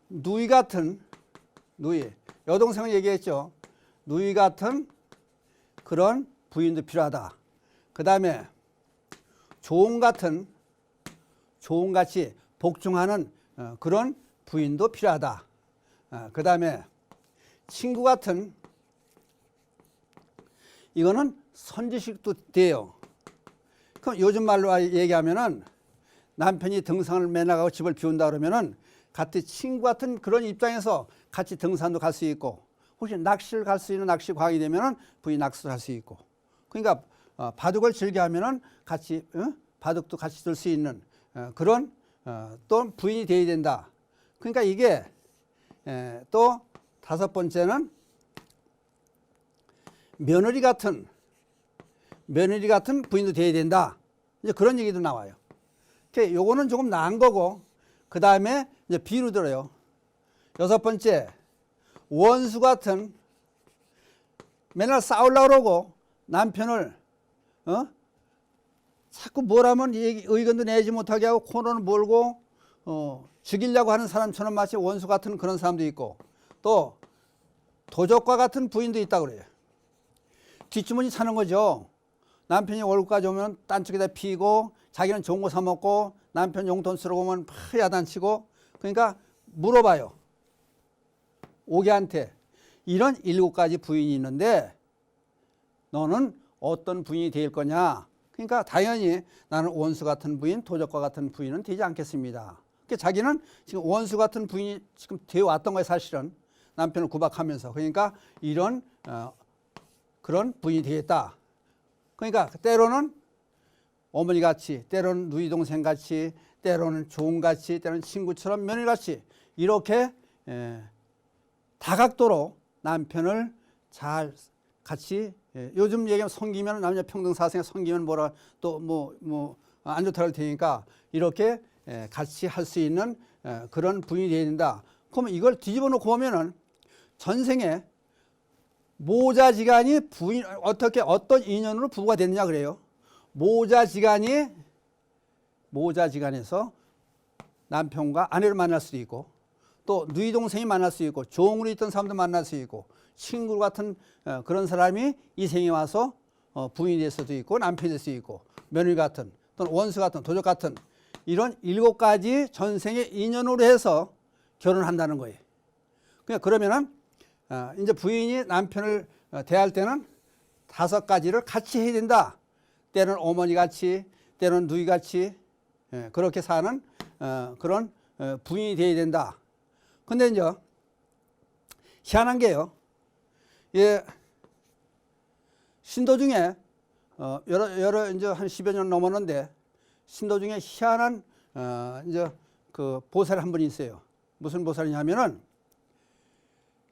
Speaker 1: 누이 같은 여동생을 얘기했죠. 누이 같은 그런 부인도 필요하다. 그 다음에 조음같이 복종하는 그런 부인도 필요하다. 그 다음에 친구 같은, 이거는 선지식도 돼요. 그럼 요즘 말로 얘기하면은 남편이 등산을 매나 가고 집을 비운다 그러면은 같이 친구 같은 그런 입장에서 같이 등산도 갈 수 있고, 혹시 낚시를 갈 수 있는 낚시 광이 되면은 부인 낚시를 할 수 있고, 그러니까 바둑을 즐겨하면은 같이 바둑도 같이 들 수 있는 그런 또 부인이 되어야 된다. 그러니까 이게 또 다섯 번째는 며느리 같은 부인도 되어야 된다. 이제 그런 얘기도 나와요. 요거는 조금 나은 거고, 그 다음에 이제 비로 들어요. 여섯 번째, 원수 같은, 맨날 싸우려고 그러고 남편을 자꾸 뭘 하면 의견도 내지 못하게 하고 코너를 몰고 죽이려고 하는 사람처럼 마치 원수 같은 그런 사람도 있고, 또 도적과 같은 부인도 있다고 그래요. 뒷주머니 차는 거죠. 남편이 월급 가져오면 딴 쪽에다 피고, 자기는 좋은 거 사 먹고, 남편 용돈 쓰려고 오면 야단치고, 그러니까 물어봐요. 오개한테 이런 7가지 부인이 있는데 너는 어떤 부인이 될 거냐. 그러니까 당연히 나는 원수 같은 부인, 도적과 같은 부인은 되지 않겠습니다. 그러니까 자기는 지금 원수 같은 부인이 지금 되어 왔던 거예요, 사실은. 남편을 구박하면서. 그러니까 이런 그런 부인이 되겠다. 그러니까 때로는 어머니같이, 때로는 누이 동생같이, 때로는 조음같이, 때로는 친구처럼 며느리같이 이렇게 다각도로 남편을 잘 같이, 요즘 얘기하면 섬기면, 남녀 평등 사상에 섬기면 뭐라 또 안 좋다고 할 테니까 이렇게 같이 할 수 있는 그런 부인이 되어야 된다. 그러면 이걸 뒤집어 놓고 보면은 전생에 모자지간이 부인, 어떤 인연으로 부부가 됐느냐 그래요. 모자지간에서 남편과 아내를 만날 수도 있고, 또 누이 동생이 만날 수 있고, 종으로 있던 사람도 만날 수 있고, 친구 같은 그런 사람이 이 생에 와서 부인이 될 수도 있고, 남편이 될 수 있고, 며느리 같은, 또는 원수 같은, 도적 같은 이런 7가지 전생의 인연으로 해서 결혼한다는 거예요. 그러면은 이제 부인이 남편을 대할 때는 5가지를 같이 해야 된다. 때로는 어머니같이, 때로는 누이같이 그렇게 사는 그런 부인이 되어야 된다. 근데 이제 희한한 게요. 신도 중에 여러 이제 한 10여 년 넘었는데, 신도 중에 희한한 이제 그 보살 한 분이 있어요. 무슨 보살이냐면은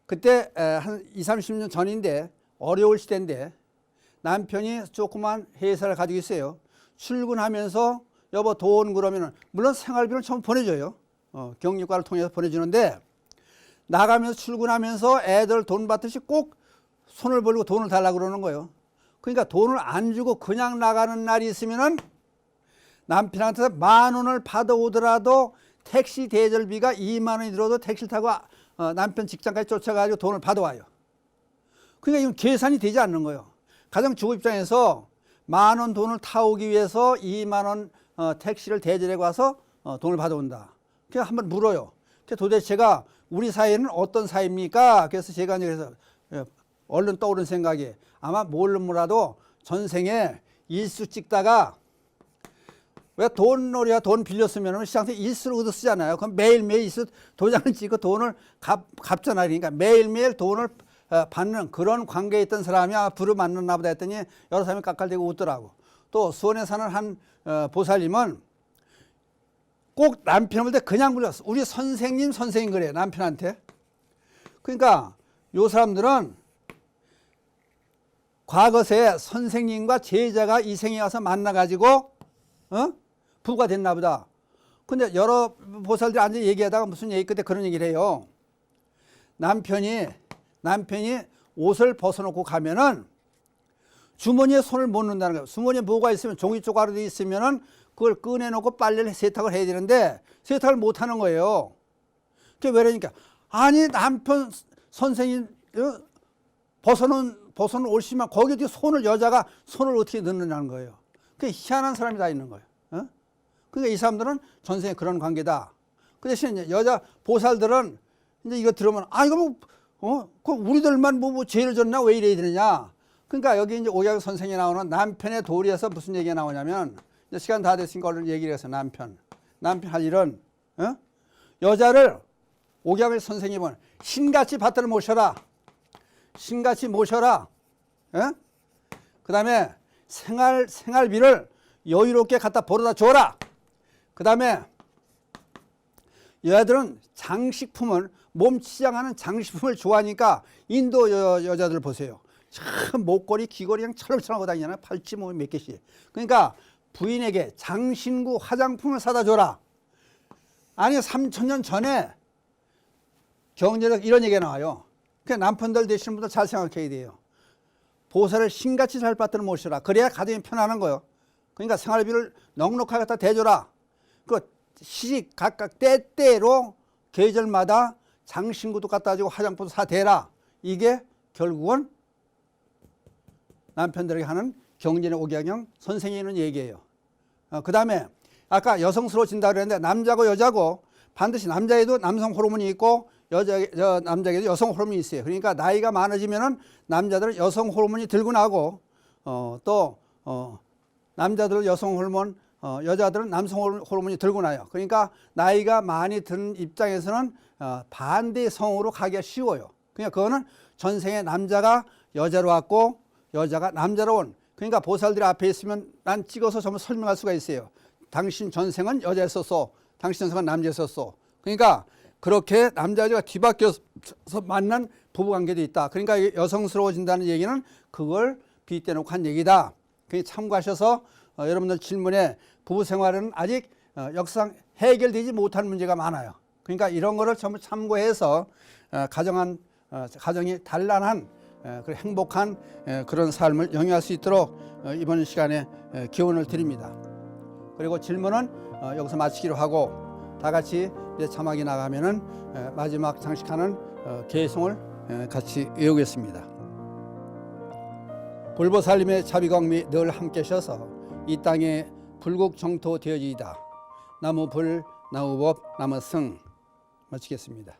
Speaker 1: 그때 한 20, 30년 전인데, 어려울 시대인데 남편이 조그만 회사를 가지고 있어요. 출근하면서 여보 돈 그러면은 물론 생활비를 처음 보내줘요. 경력과를 통해서 보내주는데, 나가면서 출근하면서 애들 돈 받듯이 꼭 손을 벌리고 돈을 달라고 그러는 거예요. 그러니까 돈을 안 주고 그냥 나가는 날이 있으면은 남편한테 10,000원을 받아오더라도 택시 대절비가 20,000원이 들어도 택시를 타고 남편 직장까지 쫓아가지고 돈을 받아와요. 그러니까 이건 계산이 되지 않는 거예요. 가정주부 입장에서 10,000원 돈을 타오기 위해서 20,000원 택시를 대절하고 와서 돈을 받아온다. 그래서 한번 물어요. 도대체가 우리 사회는 어떤 사회입니까? 그래서 제가 그래서 얼른 떠오른 생각이, 아마 뭘로 몰라도 전생에 일수 찍다가, 왜 돈놀이와 돈 빌렸으면 시장에서 일수를 얻어 쓰잖아요. 그럼 매일매일 일수 도장을 찍고 돈을 갚잖아요. 그러니까 매일매일 돈을 받는 그런 관계에 있던 사람이 부를 만났나 보다 했더니 여러 사람이 깎아대고 웃더라고. 또 수원에 사는 한 보살님은 꼭 남편 볼 때 그냥 불렀어. 우리 선생님 그래, 남편한테. 그러니까 요 사람들은 과거에 선생님과 제자가 이 생에 와서 만나가지고 부부가 됐나 보다. 근데 여러 보살들이 앉아 얘기하다가 무슨 얘기 끝에 그런 얘기를 해요. 남편이 옷을 벗어놓고 가면은 주머니에 손을 못 넣는다는 거예요. 주머니에 뭐가 있으면, 종이 쪼가리도 있으면은 그걸 꺼내놓고 빨래를 세탁을 해야 되는데 세탁을 못 하는 거예요. 그게 왜 그러니까, 아니 남편 선생님 벗어는 옳지만 거기에 손을 여자가 손을 어떻게 넣느냐는 거예요. 그 희한한 사람이 다 있는 거예요. 어? 그러니까 이 사람들은 전생에 그런 관계다. 그 대신 여자 보살들은 이제 이거 들으면 이거 그 우리들만 뭐 죄를 졌나 왜 이래야 되느냐. 그러니까 여기 이제 옥약 선생이 나오는 남편의 도리에서 무슨 얘기가 나오냐면 이제 시간 다 됐으니까 얼른 얘기를 해서 남편 할 일은 여자를 옥약 선생님은 신같이 밭을 모셔라. 신같이 모셔라. 그 다음에 생활비를 여유롭게 갖다 벌어다 줘라. 그 다음에 여자들은 장식품을 몸 치장하는 장식품을 좋아하니까 인도 여자들 보세요. 참 목걸이 귀걸이 그냥 철렁철렁 하고 다니잖아요. 팔찌 뭐 몇 개씩. 그러니까 부인에게 장신구 화장품을 사다 줘라. 아니 3,000년 전에 경제력 이런 얘기가 나와요. 그러니까 남편들 되시는 분들 잘 생각해야 돼요. 보살을 신같이 잘 받들어 모셔라. 그래야 가정이 편안한 거예요. 그러니까 생활비를 넉넉하게 갖다 대줘라. 그 시집 각각 때때로 계절마다 장신구도 갖다 주고 화장품도 사대라. 이게 결국은 남편들에게 하는 경전의 옥약영 선생이 있는 얘기예요. 그 다음에 아까 여성스러워진다 그랬는데 남자고 여자고 반드시 남자에도 남성 호르몬이 있고 남자에게도 여성 호르몬이 있어요. 그러니까 나이가 많아지면은 남자들은 여성 호르몬이 들고 나고 남자들은 여성 호르몬 여자들은 남성 호르몬이 들고 나요. 그러니까 나이가 많이 든 입장에서는 반대 성으로 가기가 쉬워요. 그러니까 그거는 전생에 남자가 여자로 왔고 여자가 남자로 온. 그러니까 보살들이 앞에 있으면 난 찍어서 전부 설명할 수가 있어요. 당신 전생은 여자였었어. 당신 전생은 남자였었어. 그러니까 그렇게 남자 여자가 뒤바뀌어서 만난 부부관계도 있다. 그러니까 여성스러워진다는 얘기는 그걸 빗대놓고 한 얘기다. 그러니까 참고하셔서 여러분들 질문에 부부 생활은 아직 역사상 해결되지 못한 문제가 많아요. 그러니까 이런 거를 전부 참고해서 가정이 단란한 그런 행복한 그런 삶을 영위할 수 있도록 이번 시간에 기원을 드립니다. 그리고 질문은 여기서 마치기로 하고 다 같이 이제 자막이 나가면은 마지막 장식하는 개송을 같이 외우겠습니다. 불보살님의 자비광미 늘 함께 하셔서 이 땅에 불국정토 되어지이다. 나무 불, 나무 법, 나무 승 마치겠습니다.